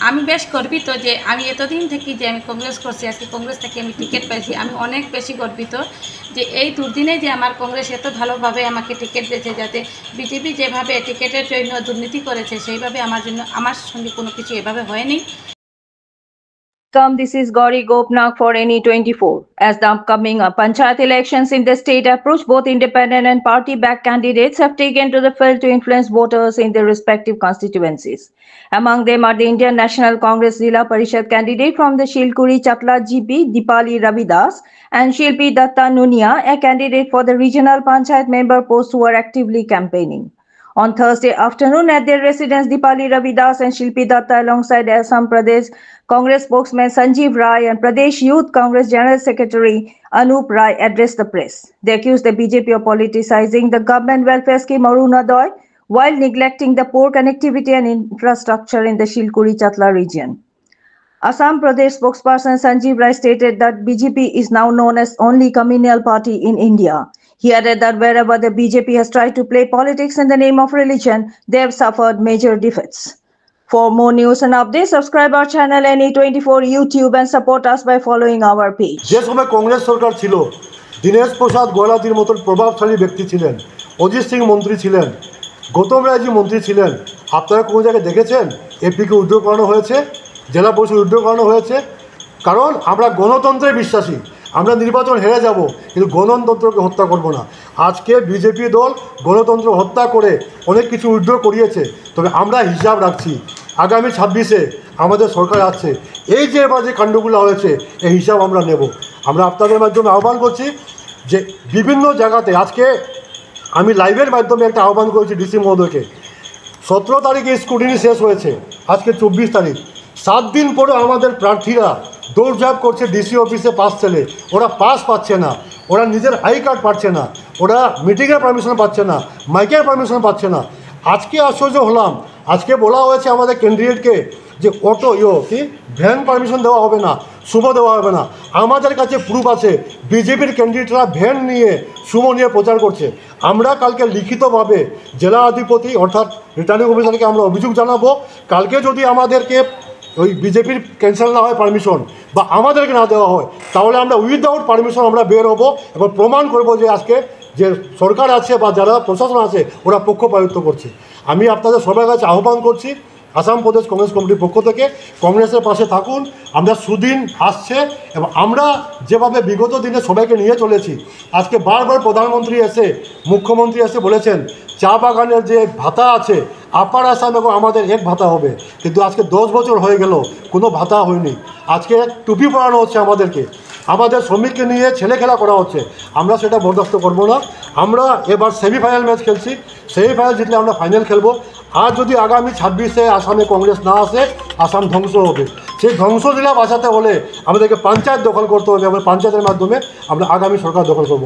আমি বেশ গর্বিত যে আমি এতদিন থেকে যে আমি কংগ্রেস করছি, আজকে কংগ্রেস থেকে আমি টিকিট পাইছি। আমি অনেক বেশি গর্বিত যে এই দুর্দিনে যে আমার কংগ্রেস এত ভালোভাবে আমাকে টিকিট দিয়েছে, যাতে বিজেপি যেভাবে টিকিটের জন্য দুর্নীতি করেছে সেইভাবে আমার সঙ্গে কোনো কিছু এভাবে হয়নি। This is Gauri Gopnath for NE24. As the upcoming Panchayat elections in the state approach, both independent and party-backed candidates have taken to the field to influence voters in their respective constituencies. Among them are the Indian National Congress Zilla Parishad candidate from the Shilkuri Chatla GP, Dipali Ravidas, and Shilpi Datta Nunia, a candidate for the regional Panchayat member post who are actively campaigning. On Thursday afternoon at their residence, Dipali Ravidas and Shilpi Datta alongside Assam Pradesh Congress spokesman Sanjeev Rai and Pradesh Youth Congress General Secretary Anup Rai addressed the press. They accused the BJP of politicizing the government welfare scheme Arunodaya while neglecting the poor connectivity and infrastructure in the Shilkuri Chatla region. Assam Pradesh spokesperson Sanjeev Rai stated that BJP is now known as only communal party in India. He added that wherever the BJP has tried to play politics in the name of religion, they have suffered major defeats. For more news and updates, subscribe our channel NE24 YouTube and support us by following our page. যে সময় কংগ্রেস সরকার ছিল, দীনেশ প্রসাদ গোয়ালাদির মতন প্রভাবশালী ব্যক্তি ছিলেন, অজিত সিং মন্ত্রী ছিলেন, গৌতম রায়জি মন্ত্রী ছিলেন। আপনারা কোনো জায়গায় দেখেছেন এপিকে উদ্যোগ করানো হয়েছে, জেলা পরিষদ উদ্যোগ করানো হয়েছে? কারণ আমরা গণতন্ত্রে বিশ্বাসী। আমরা নির্বাচন হেরে যাব, কিন্তু গণতন্ত্রকে হত্যা করব না। আজকে বিজেপি দল গণতন্ত্র হত্যা করে অনেক কিছু উইথড্র করিয়েছে, তবে আমরা হিসাব রাখছি আগামী 26-এ আমাদের সরকার আসছে, এই যে এবার যে কাণ্ডগুলো হয়েছে এই হিসাব আমরা নেব। আমরা আপনাদের মাধ্যমে আহ্বান করছি যে বিভিন্ন জায়গাতে, আজকে আমি লাইভের মাধ্যমে একটা আহ্বান করেছি ডিসি মহোদয়কে। 17 তারিখে স্ক্রুটিনি শেষ হয়েছে, আজকে 24 তারিখ। 7 দিন পরে আমাদের প্রার্থীরা দৌড়ঝাঁপ করছে ডিসি অফিসে পাস ছেলে। ওরা পাস পাচ্ছে না, ওরা নিজের আই কার্ড পাচ্ছে না, ওরা মিটিংয়ের পারমিশন পাচ্ছে না, মাইকের পারমিশন পাচ্ছে না। আজকে আশ্চর্য হলাম, আজকে বলা হয়েছে আমাদের ক্যান্ডিডেটকে যে অটো ভ্যান পারমিশন দেওয়া হবে না, শুভ দেওয়া হবে না। আমাদের কাছে প্রুফ আছে, বিজেপির ক্যান্ডিডেটরা ভ্যান নিয়ে শুভ নিয়ে প্রচার করছে। আমরা কালকে লিখিতভাবে জেলা অধিপতি অর্থাৎ রিটার্নিং অফিসারকে আমরা অভিযোগ জানাবো। কালকে যদি আমাদেরকে ওই বিজেপির ক্যান্সেল না হয় পারমিশন, বা আমাদেরকে না দেওয়া হয়, তাহলে আমরা উইদাউট পারমিশন আমরা বের হবো এবং প্রমাণ করব যে আজকে যে সরকার আছে বা যারা প্রশাসন আছে ওরা পক্ষপাতিত্ব করছে। আমি আপনাদের সবার কাছে আহ্বান করছি, আসাম প্রদেশ কংগ্রেস কমিটির পক্ষ থেকে কংগ্রেসের পাশে থাকুন। আমরা সুদিন আসছে এবং আমরা যেভাবে বিগত দিনে সবাইকে নিয়ে চলেছি, আজকে বারবার প্রধানমন্ত্রী এসে মুখ্যমন্ত্রী এসে বলেছেন চা বাগানের যে ভাতা আছে আপার আসাম এবং আমাদের এক ভাতা হবে, কিন্তু আজকে 10 বছর হয়ে গেল কোনো ভাতা হয়নি। আজকে টুপি পরানো হচ্ছে আমাদেরকে, আমাদের শ্রমিককে নিয়ে ছেলে খেলা করা হচ্ছে। আমরা সেটা বরদাস্ত করব না। আমরা এবার সেমিফাইনাল ম্যাচ খেলছি, সেমিফাইনাল জিতলে আমরা ফাইনাল খেলবো। আর যদি আগামী 26-এ আসামে কংগ্রেস না আসে, আসাম ধ্বংস হবে। সেই ধ্বংসলীলা বাঁচাতে হলে আমাদেরকে পঞ্চায়েত দখল করতে হবে এবং পঞ্চায়েতের মাধ্যমে আমরা আগামী সরকার দখল করব।